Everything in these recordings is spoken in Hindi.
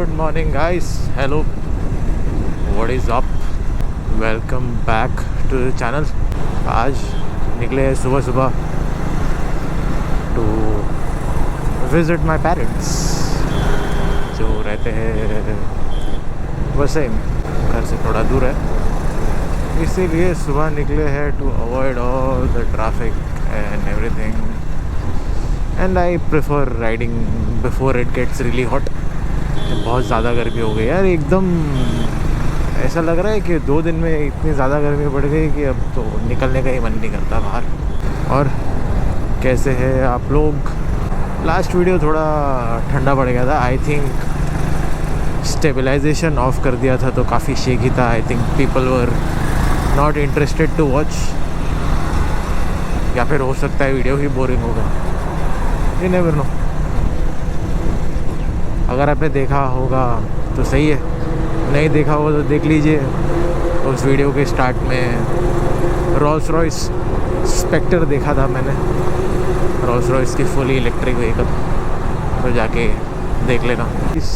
Good morning guys, hello, what is up, welcome back to the channel। आज निकले हैं सुबह सुबह to visit my parents जो रहते हैं वसैम, घर से थोड़ा दूर है, इसीलिए सुबह निकले हैं to avoid all the traffic and everything, and I prefer riding before it gets really hot। बहुत ज़्यादा गर्मी हो गई यार, एकदम ऐसा लग रहा है कि 2 दिन में इतनी ज़्यादा गर्मी बढ़ गई कि अब तो निकलने का ही मन नहीं करता बाहर। और कैसे हैं आप लोग? लास्ट वीडियो थोड़ा ठंडा पड़ गया था, आई थिंक स्टेबलाइजेशन ऑफ कर दिया था तो काफ़ी शेकी था। I think people were not interested to watch, या फिर हो सकता है वीडियो ही बोरिंग होगा, यू नेवर नो। अगर आपने देखा होगा तो सही है, नहीं देखा होगा तो देख लीजिए। उस वीडियो के स्टार्ट में रोल्स रॉयस स्पेक्टर देखा था मैंने, रोल्स रॉयस की फुली इलेक्ट्रिक व्हीकल, तो जाके देख लेना। इस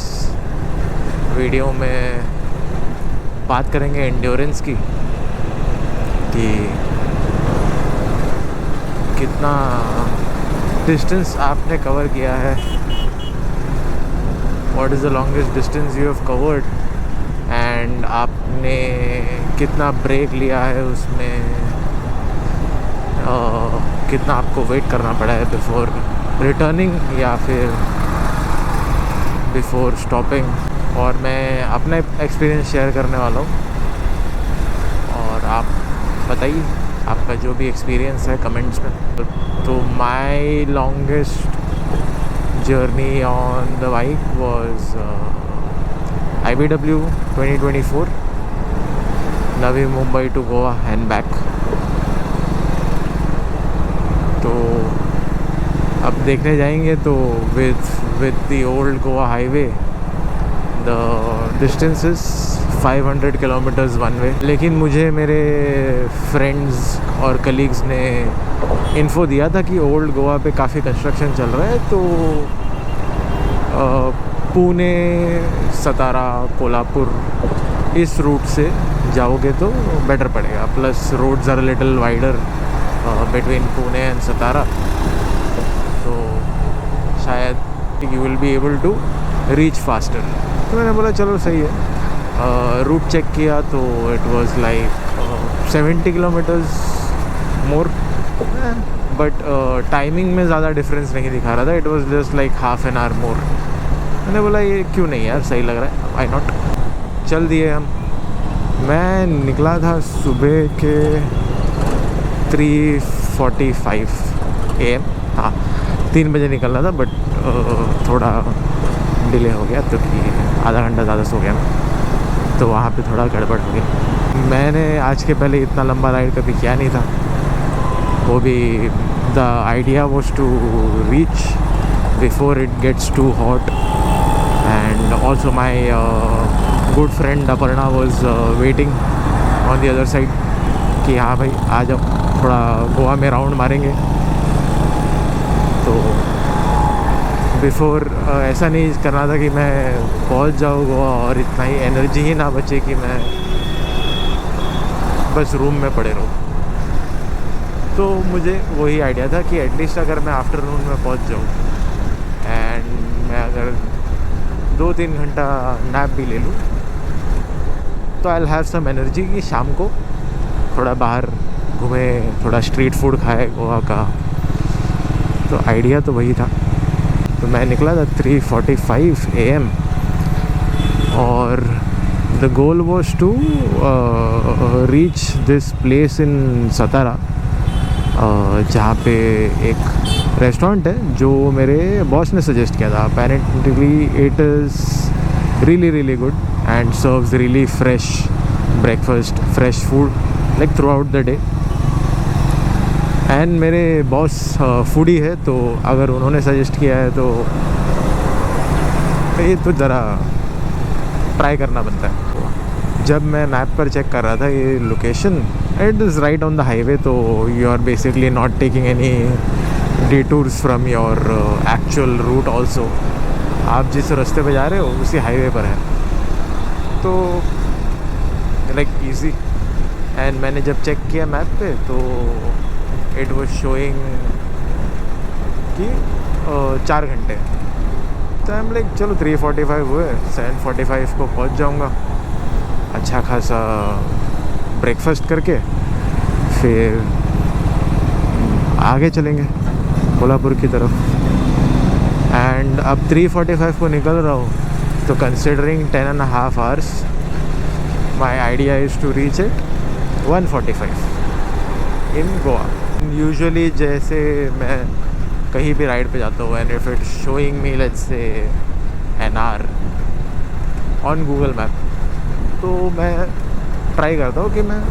वीडियो में बात करेंगे एंड्योरेंस की, कि कितना डिस्टेंस आपने कवर किया है, what is the longest distance you have covered, and आपने कितना ब्रेक लिया है उसमें, कितना आपको वेट करना पड़ा है बिफोर रिटर्निंग या फिर बिफोर स्टॉपिंग। और मैं अपना एक्सपीरियंस शेयर करने वाला हूँ, और आप बताइए आपका जो भी एक्सपीरियंस है कमेंट्स में। तो my longest journey on the bike was IBW 2024 Navi Mumbai to Goa and back। तो अब देखने जाएंगे तो with the old Goa highway the distance is 500 kilometers one way, लेकिन मुझे मेरे फ्रेंड्स और कलीग्स ने इन्फो दिया था कि ओल्ड गोवा पे काफ़ी कंस्ट्रक्शन चल रहा है, तो पुणे, सतारा, कोल्हापुर इस रूट से जाओगे तो बेटर पड़ेगा। Plus roads are little wider between Pune and Satara, तो शायद you will be able to reach faster. तो मैंने बोला चलो सही है। रूट चेक किया तो it was like 70 kilometres more, but timing में ज़्यादा डिफरेंस नहीं दिखा रहा था। It was just like half an hour more. मैंने बोला ये क्यों नहीं यार, सही लग रहा है, व्हाई नॉट। चल दिए हम। मैं निकला था सुबह के 3:45 AM, हाँ 3 बजे निकलना था, बट थोड़ा डिले हो गया क्योंकि आधा घंटा ज़्यादा सो गया मैं, तो वहाँ पे थोड़ा गड़बड़ हो गई। मैंने आज के पहले इतना लंबा राइड कभी किया नहीं था, वो भी the idea was to reach before it gets too hot, and also my good friend Aparna was waiting on the other side कि हाँ भाई आ जाओ, थोड़ा गोवा में राउंड मारेंगे। तो बिफोर ऐसा नहीं करना था कि मैं पहुंच जाऊँ गोवा और इतना ही एनर्जी ही ना बचे कि मैं बस रूम में पड़े रहूँ। तो मुझे वही आइडिया था कि एटलीस्ट अगर मैं आफ्टरनून में पहुंच जाऊँ एंड मैं अगर 2-3 घंटा नैप भी ले लूँ तो I will have some energy कि शाम को थोड़ा बाहर घूमे, थोड़ा स्ट्रीट फूड खाए गोवा का। तो आइडिया तो वही था। तो मैं निकला था 3:45 AM, और the goal was to reach this place in Satara, जहाँ पे एक रेस्टोरेंट है जो मेरे बॉस ने सजेस्ट किया था। Apparently it is really good and serves really fresh breakfast, fresh food like through out the day. And मेरे बॉस फूडी है, तो अगर उन्होंने सजेस्ट किया है तो ये तो ज़रा ट्राई करना बनता है। जब मैं मैप पर चेक कर रहा था ये location, it is right on the highway, तो you are basically not taking any detours from your actual route also, आप जिस रास्ते पे जा रहे हो उसी हाईवे पर है, तो लाइक इजी। एंड मैंने जब चेक किया मैप पे तो इट वाज शोइंग कि 4 घंटे। तो आई एम लाइक चलो 3:45 हुए, 7:45 को पहुंच जाऊंगा। अच्छा खासा ब्रेकफास्ट करके फिर आगे चलेंगे कोल्हापुर की तरफ। एंड अब 3:45 को निकल रहा हूँ, तो considering 10.5 hours, my idea is to reach it 1:45 in Goa. Usually जैसे मैं कहीं भी राइड पे जाता हूँ and if it showing me let's say an hour on Google map, तो मैं ट्राई करता हूँ कि मैं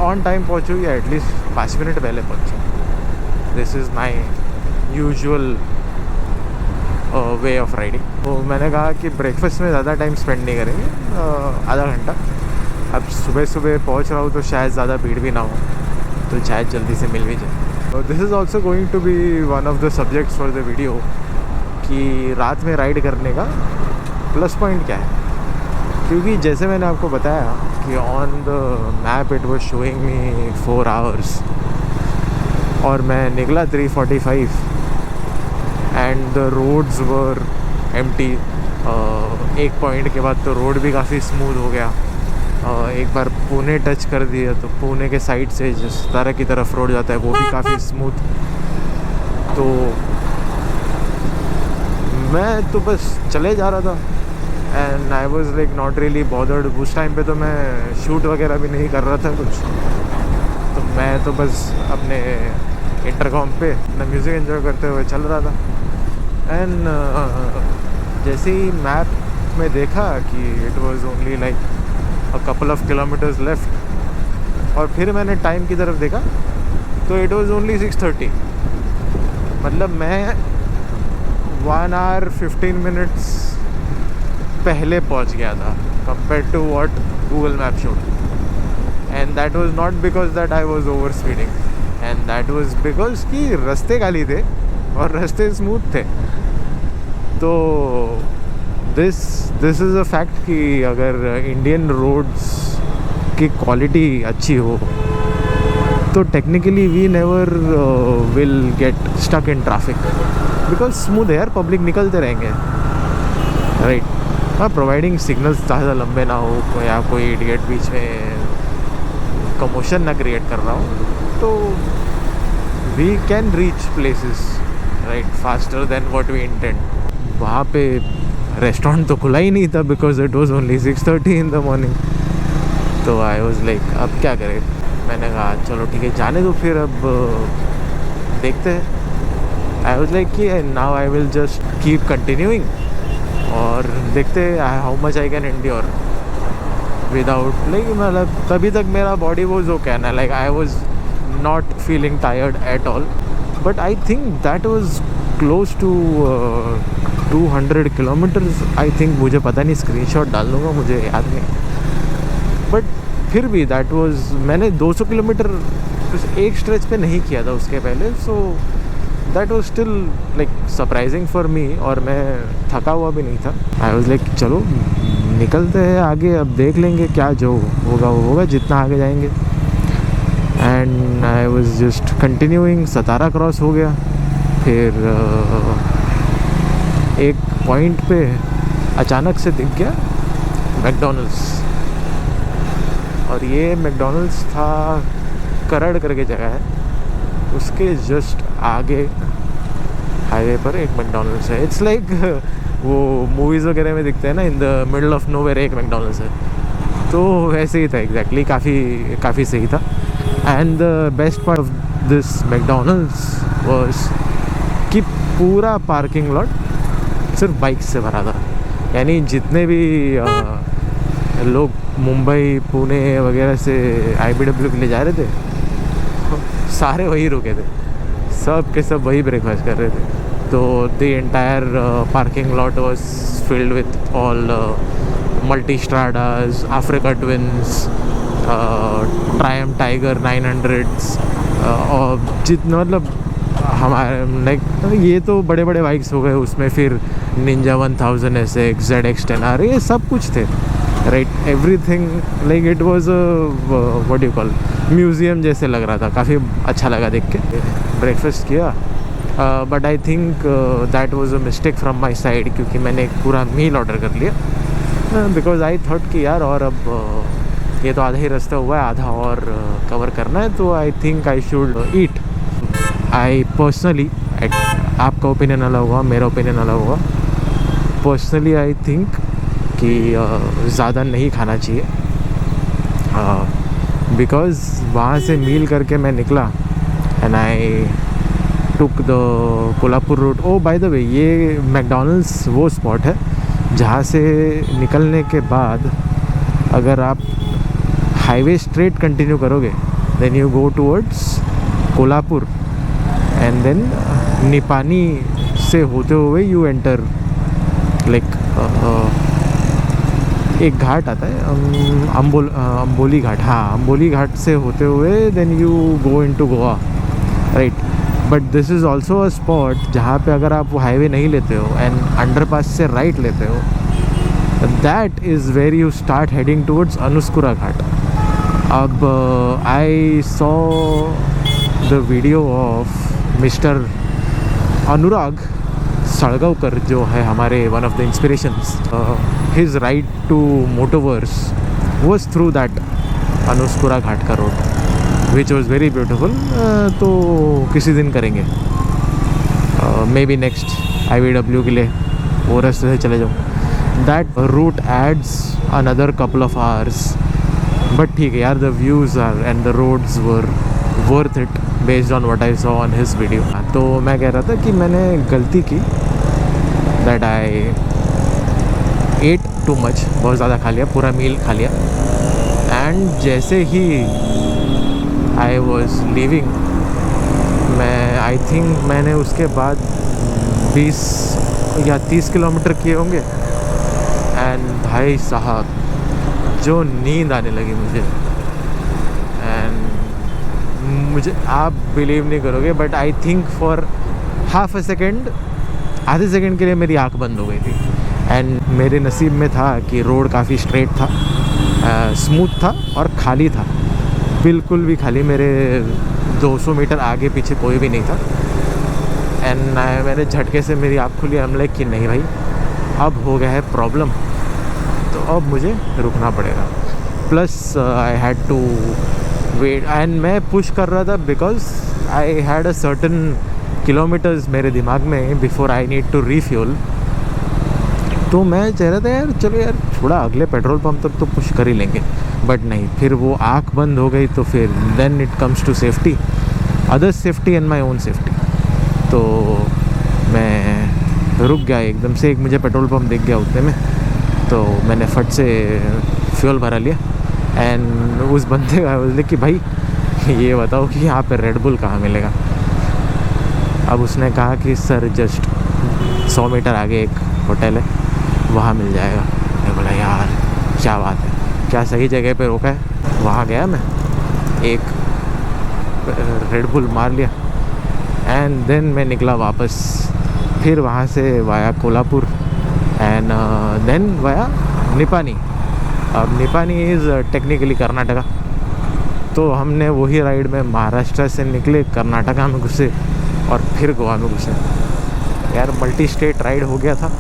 ऑन टाइम पहुँचूँ या एटलीस्ट 5 मिनट पहले पहुँचूँ। This is my usual way of riding. तो मैंने कहा कि ब्रेकफास्ट में ज़्यादा टाइम स्पेंड नहीं करेंगे, आधा घंटा। अब सुबह सुबह पहुँच रहा हूँ तो शायद ज़्यादा भीड़ भी ना हो, तो शायद जल्दी से मिल भी जाए। तो this is also going to be one of the subjects for the video कि रात में राइड करने का प्लस पॉइंट क्या है। क्योंकि जैसे मैंने आपको बताया कि on the map it was showing me 4 hours और मैं निकला 3:45 and the roads were empty. एक पॉइंट के बाद तो रोड भी काफ़ी स्मूथ हो गया। एक बार पुणे टच कर दिया तो पुणे के साइड से जिस तरह की तरफ रोड जाता है वो भी काफ़ी स्मूथ। तो मैं तो बस चले जा रहा था and I was like not really bothered. उस टाइम पे तो मैं शूट वगैरह भी नहीं कर रहा था कुछ, तो मैं तो बस अपने इंटरकॉम पे अपना म्यूज़िक एंजॉय करते हुए चल रहा था। एंड जैसे ही मैप में देखा कि it was only like a couple of kilometres left, और फिर मैंने टाइम की तरफ देखा तो इट वाज ओनली 6:30। मतलब मैं 1 hour 15 minutes पहले पहुंच गया था compare to what Google map showed. And that was not because that I was over speeding, and that was because कि रास्ते खाली थे और रास्ते स्मूथ थे। तो दिस इज़ अ फैक्ट कि अगर इंडियन रोड्स की क्वालिटी अच्छी हो तो technically we never will get stuck in traffic, because smooth है यार, पब्लिक निकलते रहेंगे, राइट। हाँ, प्रोवाइडिंग सिग्नल्स ज़्यादा लंबे ना हो या कोई इडियट बीच में कमोशन ना क्रिएट कर रहा हो, तो we can reach places right faster than what we intend. वहाँ पे रेस्टोरेंट तो खुला ही नहीं था because it was only 6:30 in the morning. तो आई वाज लाइक अब क्या करें। मैंने कहा चलो ठीक है जाने दो, फिर अब देखते हैं। आई वाज लाइक कि now I will just keep continuing और देखते how much I can endure without like, मतलब तभी तक मेरा बॉडी वॉज ओके ना, like I was not feeling tired at all. But I think that was close to 200 kilometres I think. मुझे पता नहीं, स्क्रीनशॉट डाल दूँगा, मुझे याद नहीं। बट फिर भी दैट वॉज, मैंने 200 किलोमीटर एक स्ट्रेच पे नहीं किया था उसके पहले, so that was still like surprising for me, और मैं थका हुआ भी नहीं था। आई वॉज लाइक चलो निकलते हैं आगे, अब देख लेंगे क्या जो होगा वो होगा, जितना आगे जाएंगे। And I was just continuing. Satara cross हो गया, फिर एक पॉइंट पे अचानक से दिख गया मैकडॉनल्ड्स, और ये मैकडॉनल्ड्स था करड़ करके जगह है, उसके जस्ट आगे हाईवे पर एक मैकडॉनल्ड्स है। इट्स लाइक वो मूवीज़ वगैरह में दिखते हैं ना, in the middle of nowhere एक मैकडॉनल्ड्स है, तो वैसे ही था एग्जैक्टली। काफ़ी सही था। And the best part of this McDonald's was कि पूरा पार्किंग लॉट सिर्फ बाइक्स से भरा था। यानी जितने भी लोग मुंबई पुणे वगैरह से IBW के लिए जा रहे थे, सारे वही रुके थे, सब के सब वही ब्रेकफास्ट कर रहे थे। तो the entire parking lot was filled with all Multistradas, Africa Twins, Triumph Tiger 900s, और जितना मतलब हमारे लाइक ये तो बड़े बड़े बाइक्स हो गए, उसमें फिर निंजा 1000 SX, ZX10R ये सब कुछ थे, right. Everything like it was what you call museum जैसे लग रहा था। काफ़ी अच्छा लगा देख के। ब्रेकफास्ट किया, but I think that was a mistake from my side, क्योंकि मैंने एक पूरा मील ऑर्डर कर लिया बिकॉज आई थॉट कि यार और अब ये तो आधा ही रास्ता हुआ है, आधा और कवर करना है, तो I think I should eat. I personally, आपका ओपिनियन अलग होगा, मेरा ओपिनियन अलग होगा, पर्सनली आई थिंक कि ज़्यादा नहीं खाना चाहिए, बिकॉज़ वहाँ से मील करके मैं निकला and I took the Kolhapur route. Oh by the way, ये मैकडॉनल्ड्स वो स्पॉट है जहाँ से निकलने के बाद अगर आप हाईवे स्ट्रेट कंटिन्यू करोगे, then you go towards Kolhapur and then Nipani से होते हुए यू एंटर लाइक एक घाट आता है अंबोली घाट, हाँ अंबोली घाट से होते हुए then you go into Goa, right. But this is also a spot जहाँ पे अगर आप वो हाईवे नहीं लेते हो एंड अंडरपास से राइट लेते हो, that is where you start heading towards Anuskura Ghat. अब I saw the video of mister Anurag Salgaonkar, जो है हमारे one of the inspirations, his ride to Motoverse was through that Anuskura Ghat का road, which was very beautiful. तो किसी दिन करेंगे, मे बी नेक्स्ट IVW के लिए वो रास्ते से चले जाओ। That route adds another couple of hours, but ठीक है यार, the views are and the roads were worth it based on what I saw on his video. तो मैं कह रहा था कि मैंने गलती की, that I ate too much, बहुत ज़्यादा खा लिया, पूरा मील खा लिया। एंड जैसे ही आई वॉज लीविंग, मैं आई थिंक मैंने उसके बाद 20 या 30 किलोमीटर किए होंगे, एंड भाई साहब जो नींद आने लगी मुझे, एंड मुझे आप बिलीव नहीं करोगे but I think for half a second, आधे सेकेंड के लिए मेरी आंख बंद हो गई थी। एंड मेरे नसीब में था कि रोड काफ़ी स्ट्रेट था, स्मूथ था और खाली था, बिल्कुल भी खाली। मेरे 200 मीटर आगे पीछे कोई भी नहीं था। एंड मैंने झटके से मेरी आँख खुली, हम लाइक कि नहीं भाई अब हो गया है प्रॉब्लम, तो अब मुझे रुकना पड़ेगा। Plus I had to wait, and मैं पुश कर रहा था because I had a certain kilometres मेरे दिमाग में before I need to refuel. तो मैं चाह रहा था यार चलो यार थोड़ा अगले पेट्रोल पंप तक तो पुश कर ही लेंगे, बट नहीं, फिर वो आँख बंद हो गई। तो फिर then it comes to safety, others safety and my own safety. तो मैं रुक गया एकदम से, एक मुझे पेट्रोल पंप दिख गया उतने में, तो मैंने फट से फ्यूल भरा लिया। एंड उस बंदे का बोले कि भाई ये बताओ कि यहाँ पे रेड बुल कहाँ मिलेगा। अब उसने कहा कि सर जस्ट 100 मीटर आगे एक होटल है, वहाँ मिल जाएगा। मैं बोला यार क्या बात है, क्या सही जगह पे रोका है। वहाँ गया मैं, एक रेड बुल मार लिया एंड देन मैं निकला वापस, फिर वहाँ से via Kolhapur and then via Nipani. अब निपानी इज़ टेक्निकली कर्नाटका, तो हमने वही राइड में महाराष्ट्र से निकले, कर्नाटका में घुसे और फिर गोवा में घुसे। यार मल्टी स्टेट राइड हो गया था,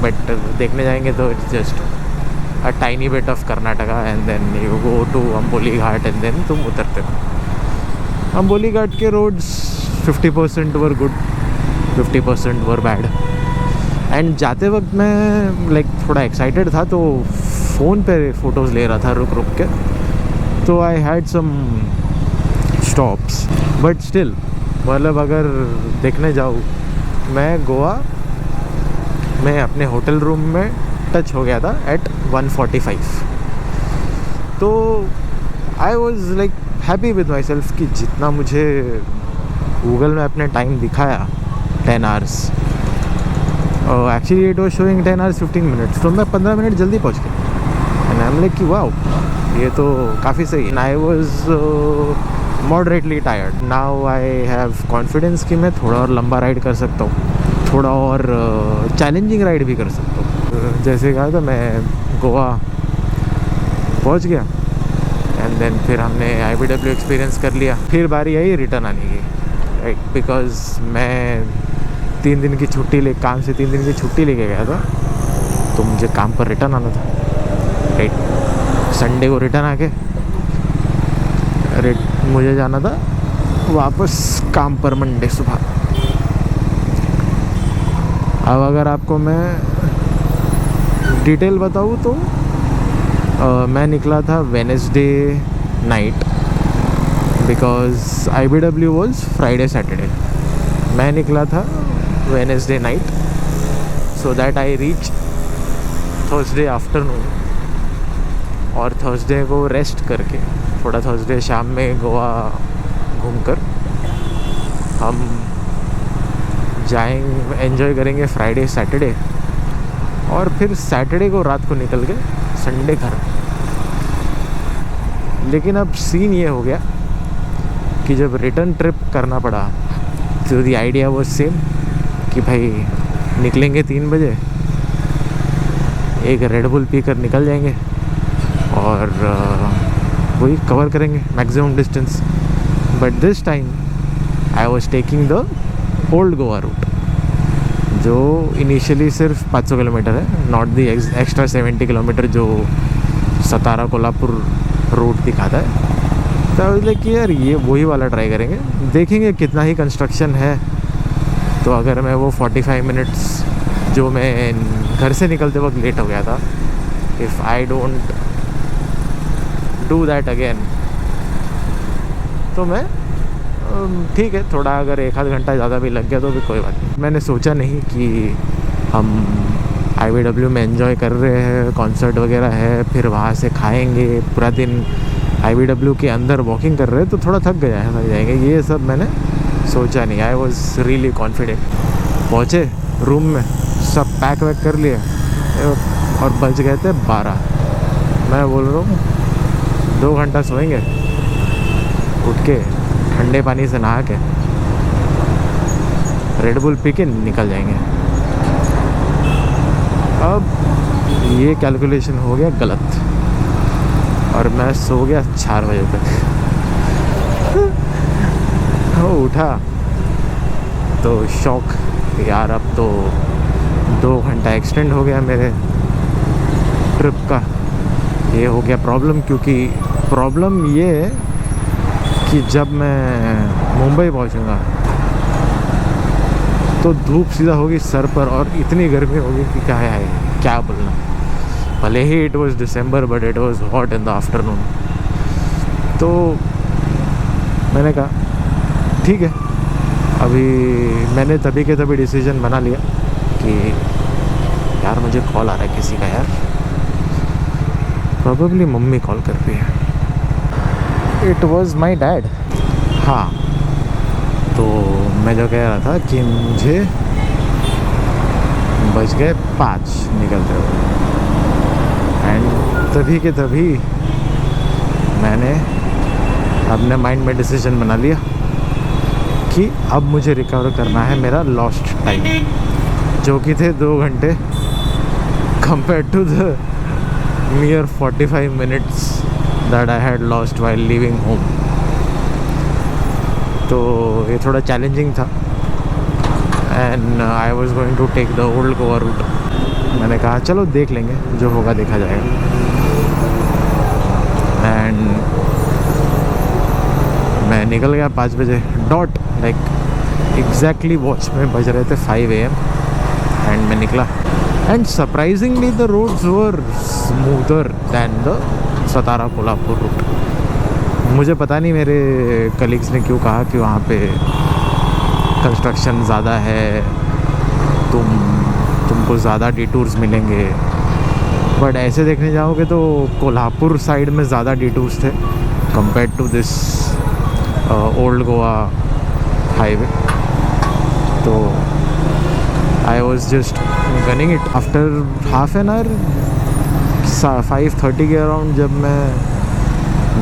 बट देखने जाएंगे तो it's just a tiny bit of Karnataka and then you go to Amboli Ghat and then तुम उतरते हो। अंबोली घाट के roads 50% were good, 50% were bad. And जाते वक्त मैं लाइक थोड़ा एक्साइटेड था, तो फ़ोन पे फ़ोटोज़ ले रहा था रुक रुक के, तो I had some stops, but still मतलब अगर देखने जाऊँ, मैं गोवा में अपने होटल रूम में टच हो गया था एट 1:45। तो I was like happy with my self कि जितना मुझे गूगल में अपने टाइम दिखाया 10 hours, actually it was showing 10 hours 15 minutes, तो मैं 15 मिनट जल्दी पहुँच गया। एंड आई एम लाइक कि वाओ ये तो काफ़ी सही है। I was moderately tired. Now I have confidence कि मैं थोड़ा और लंबा राइड कर सकता हूँ, थोड़ा और चैलेंजिंग राइड भी कर सकता हूँ। जैसे कहा था, मैं गोवा पहुँच गया एंड देन फिर हमने IBW एक्सपीरियंस कर लिया। फिर बारी आई रिटर्न आने की, राइट, बिकॉज़ मैं 3 दिन की छुट्टी काम से 3 दिन की छुट्टी लेके गया था, तो मुझे काम पर रिटर्न आना था, राइट। संडे को रिटर्न आके मुझे जाना था वापस काम पर मंडे सुबह। अब अगर आपको मैं डिटेल बताऊँ तो मैं निकला था Wednesday night, because IBW was Friday Saturday. मैं निकला था Wednesday night so that I reach Thursday afternoon, और थर्सडे को रेस्ट करके थोड़ा थर्सडे शाम में गोवा घूमकर हम जाएंगे, एंजॉय करेंगे फ्राइडे सैटरडे, और फिर सैटरडे को रात को निकल के संडे घर। लेकिन अब सीन ये हो गया कि जब रिटर्न ट्रिप करना पड़ा तो द आइडिया वो सेम कि भाई निकलेंगे 3 बजे, एक रेड बुल पी कर निकल जाएंगे और वही कवर करेंगे maximum distance. But this time I was taking the old Goa route, जो इनिशियली सिर्फ 500 किलोमीटर है, नॉट दी एक्स्ट्रा 70 किलोमीटर जो सतारा कोल्हापुर रूट दिखाता है। तो लाइक यार ये वही वाला ट्राई करेंगे, देखेंगे कितना ही कंस्ट्रक्शन है। तो अगर मैं वो 45 मिनट्स जो मैं घर से निकलते वक्त लेट हो गया था, if I don't do that again, तो मैं ठीक है, थोड़ा अगर 1 आध घंटा ज़्यादा भी लग गया तो भी कोई बात नहीं। मैंने सोचा नहीं कि हम IBW में एंजॉय कर रहे हैं, कॉन्सर्ट वगैरह है, फिर वहाँ से खाएंगे, पूरा दिन IBW के अंदर वॉकिंग कर रहे हैं तो थोड़ा थक जाएंगे, ये सब मैंने सोचा नहीं। I was really confident. पहुँचे रूम में, सब पैक वैक कर लिए और बज गए थे 12। मैं बोल रहा हूँ 2 घंटा सोएंगे, उठ के ठंडे पानी से नहा के रेड बुल पी के निकल जाएंगे। अब ये कैलकुलेशन हो गया गलत और मैं सो गया 4 बजे तक। उठा तो शौक, यार अब तो 2 घंटा एक्सटेंड हो गया मेरे ट्रिप का। ये हो गया प्रॉब्लम, क्योंकि प्रॉब्लम ये है कि जब मैं मुंबई पहुंचूंगा तो धूप सीधा होगी सर पर और इतनी गर्मी होगी कि क्या बोलना। भले ही it was December but it was hot in the afternoon. तो मैंने कहा ठीक है, अभी मैंने तभी के तभी डिसीजन बना लिया कि यार मुझे कॉल आ रहा है किसी का, यार प्रोबेबली मम्मी कॉल कर रही है। It was my dad. हाँ, तो मैं जो कह रहा था कि मुझे बज गए 5 निकलते हुए, एंड तभी के तभी मैंने अपने माइंड में डिसीजन बना लिया कि अब मुझे रिकवर करना है मेरा लॉस्ट टाइम, जो कि थे 2 घंटे compare to the mere 45 minutes that I had lost while leaving home. तो ये थोड़ा चैलेंजिंग था and I was going to take the old Goa route. मैंने कहा चलो देख लेंगे, जो होगा देखा जाएगा। एंड मैं निकल गया 5 बजे डॉट, लाइक एग्जैक्टली वॉच में बज रहे थे 5 AM एंड मैं निकला। And surprisingly the roads were smoother than the Satara Kolhapur route. मुझे पता नहीं मेरे कलीग्स ने क्यों कहा कि वहाँ पे कंस्ट्रक्शन ज़्यादा है, तुमको ज़्यादा डिटूर्स मिलेंगे, बट ऐसे देखने जाओगे तो कोल्हापुर साइड में ज़्यादा डिटूर्स थे compare to this old Goa highway. तो I was just gunning it. After half an hour 5:30 के अराउंड जब मैं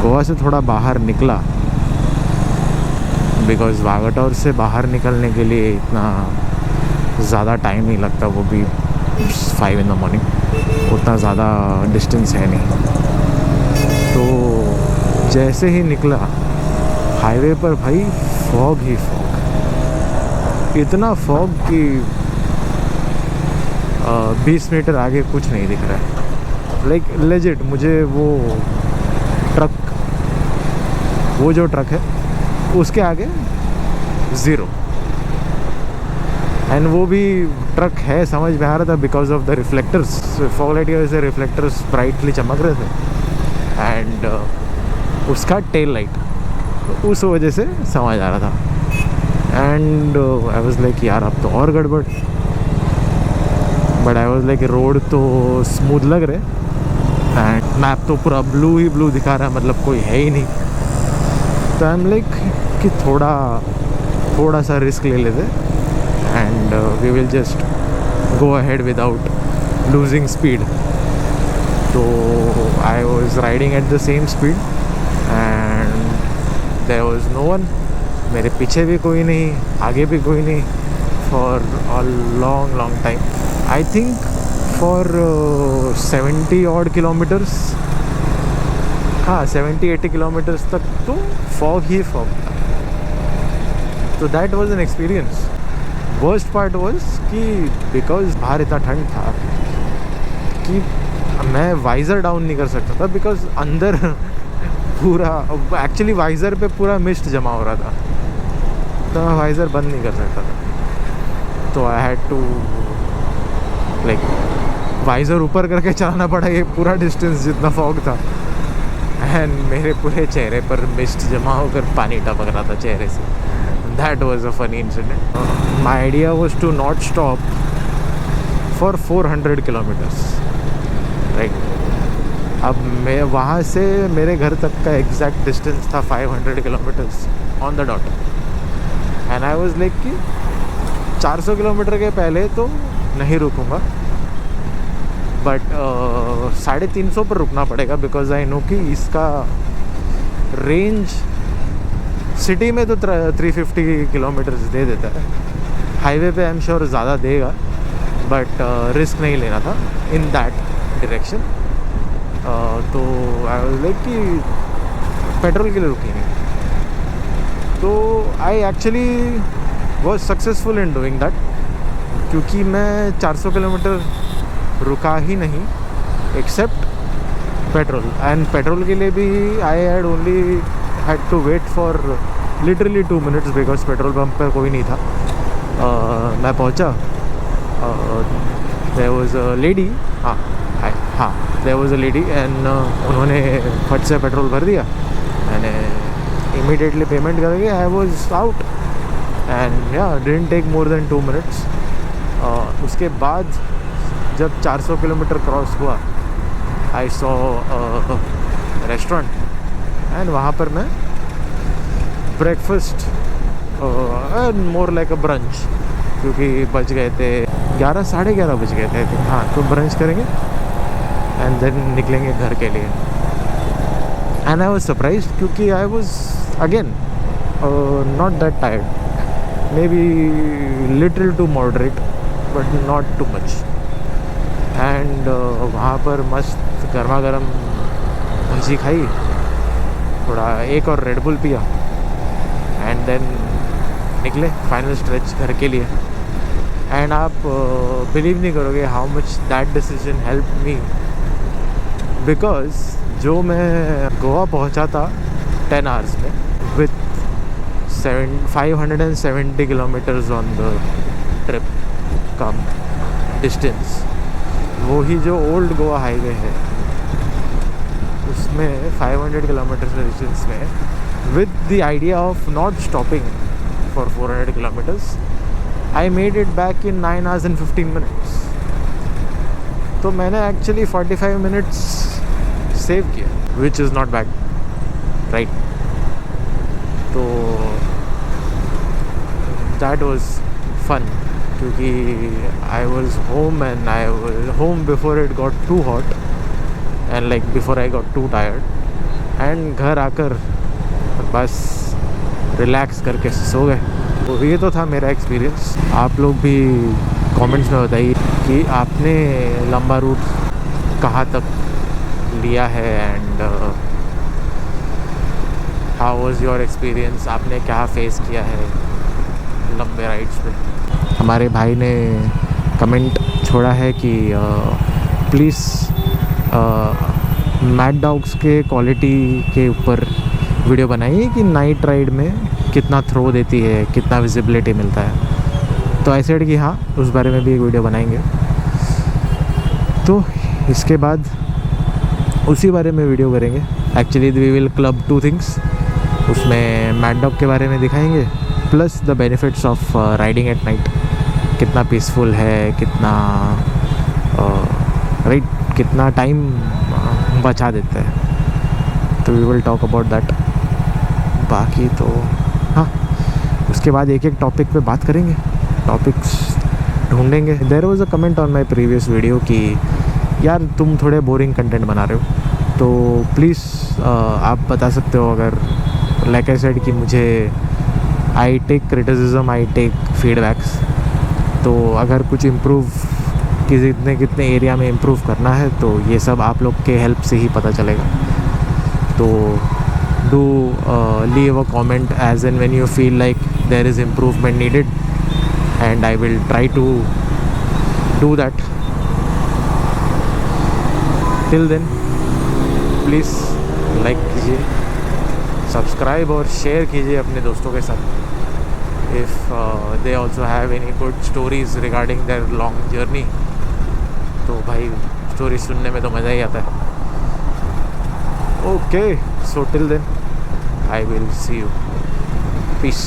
गोवा से थोड़ा बाहर निकला बिकॉज़ वागाटोर से बाहर निकलने के लिए इतना ज़्यादा टाइम नहीं लगता, वो भी 5 in the morning, उतना ज़्यादा डिस्टेंस है नहीं। तो जैसे ही निकला हाईवे पर भाई फॉग ही फॉग, इतना फॉग कि 20 मीटर आगे कुछ नहीं दिख रहा है। लाइक लेजिट मुझे वो जो ट्रक है उसके आगे ज़ीरो, एंड वो भी ट्रक है समझ में आ रहा था because of the reflectors, fog light की वजह से रिफ्लेक्टर्स ब्राइटली चमक रहे थे, एंड उसका टेल लाइट उस वजह से समझ आ रहा था। एंड आई वाज लाइक यार अब तो और गड़बड़, but I was like road तो स्मूथ लग रहे, एंड मैप तो पूरा ब्लू ही ब्लू दिखा रहा है, मतलब कोई है ही नहीं। तो आई एम लाइक कि थोड़ा सा रिस्क ले लेते, and we will just go ahead without losing speed. तो I was riding at the same speed and there was no one, मेरे पीछे भी कोई नहीं, आगे भी कोई नहीं, for a long time. I think for 70 odd kilometres, हाँ 70-80 किलोमीटर्स तक तो फॉग ही फॉग था। तो that was an experience. Worst part was कि बिकॉज बाहर इतना ठंड था कि मैं वाइज़र डाउन नहीं कर सकता था, बिकॉज अंदर पूरा एक्चुअली वाइज़र पे पूरा मिस्ट जमा हो रहा था, तो मैं वाइज़र बंद नहीं कर सकता था। तो I had to like visor ऊपर करके चलाना पड़ा ये पूरा डिस्टेंस जितना फॉग था, एंड मेरे पूरे चेहरे पर मिस्ट जमा होकर पानी टपक रहा था चेहरे से। That was a funny incident. My idea was to not stop for 400 kilometres, right. अब मैं वहाँ से मेरे घर तक का एग्जैक्ट डिस्टेंस था 500 kilometres on the dot, and I was like कि 400 किलोमीटर के पहले तो नहीं रुकूँगा, बट 350 पर रुकना पड़ेगा, बिकॉज आई नो कि इसका रेंज सिटी में तो 350 किलोमीटर्स दे देता है, हाईवे पे आई एम श्योर ज़्यादा देगा, बट रिस्क नहीं लेना था इन दैट डायरेक्शन। तो आई वाज लाइक कि पेट्रोल के लिए रुकी नहीं। तो I actually was successful in doing that, क्योंकि मैं 400 किलोमीटर रुका ही नहीं एक्सेप्ट पेट्रोल, एंड पेट्रोल के लिए भी I had only had to wait for literally 2 minutes, because petrol pump पर कोई नहीं था। मैं पहुंचा, देयर वाज अ लेडी, हाँ there was a lady, and उन्होंने फट से पेट्रोल भर दिया, मैंने इमीडिएटली पेमेंट करके I was out, and yeah didn't take more than 2 minutes। उसके बाद जब 400 किलोमीटर क्रॉस हुआ, आई सॉ रेस्टोरेंट, एंड वहाँ पर मैं ब्रेकफास्ट मोर लाइक अ ब्रंच, क्योंकि बज गए थे 11 साढ़े 11 बज गए थे, हाँ तो ब्रंच करेंगे एंड देन निकलेंगे घर के लिए। एंड आई वाज सरप्राइज्ड क्योंकि I was again not that tired, maybe little to moderate but not too much. And वहाँ पर मस्त गर्मा गर्म भजी खाई, थोड़ा एक और रेड बुल पिया, एंड देन निकले फाइनल स्ट्रेच घर के लिए। एंड आप बिलीव नहीं करोगे how much that decision help me, because जो मैं गोवा पहुंचा था 10 hours में with 570 kilometres on the trip का डिस्टेंस, वही जो ओल्ड गोवा हाईवे है उसमें 500 किलोमीटर्स के डिस्टेंस में with the idea of not stopping for 400 kilometres, I made it back in 9 hours and 15 minutes। तो मैंने एक्चुअली 45 minutes सेव किया, which is not bad, right. तो दैट वाज फन, क्योंकि I was home and I was home before it got too hot and like before I got too tired, and घर आकर बस रिलैक्स करके सो गए। तो ये तो था मेरा एक्सपीरियंस। आप लोग भी कमेंट्स में बताइए कि आपने लंबा रूट कहाँ तक लिया है and how was your experience, आपने क्या फेस किया है लंबे राइड्स पे। हमारे भाई ने कमेंट छोड़ा है कि प्लीज़ मैड डॉग्स के क्वालिटी के ऊपर वीडियो बनाइए कि नाइट राइड में कितना थ्रो देती है, कितना विजिबिलिटी मिलता है। तो आई सेड कि हाँ, उस बारे में भी एक वीडियो बनाएंगे। तो इसके बाद उसी बारे में वीडियो करेंगे। Actually we will club 2 things. उसमें मैड डॉग के बारे में दिखाएंगे plus the benefits of riding at night, कितना पीसफुल है, कितना राइट, कितना टाइम बचा देता है। तो we will talk about that. बाकी तो हाँ, उसके बाद एक एक टॉपिक पे बात करेंगे, टॉपिक्स ढूंढेंगे। There was a comment on my previous video कि यार तुम थोड़े बोरिंग कंटेंट बना रहे हो। तो प्लीज़ आप बता सकते हो, अगर लाइक आई सेड कि मुझे I take criticism, I take feedbacks. तो अगर कुछ इम्प्रूव कितने एरिया में इम्प्रूव करना है तो ये सब आप लोग के हेल्प से ही पता चलेगा। तो do leave a comment as an when you feel like there is improvement needed and I will try to do that. Till then please like कीजिए, सब्सक्राइब और शेयर कीजिए अपने दोस्तों के साथ। If they also have any good stories regarding their long journey, तो भाई स्टोरी सुनने में तो मज़ा ही आता है। Okay, so till then I will see you. Peace.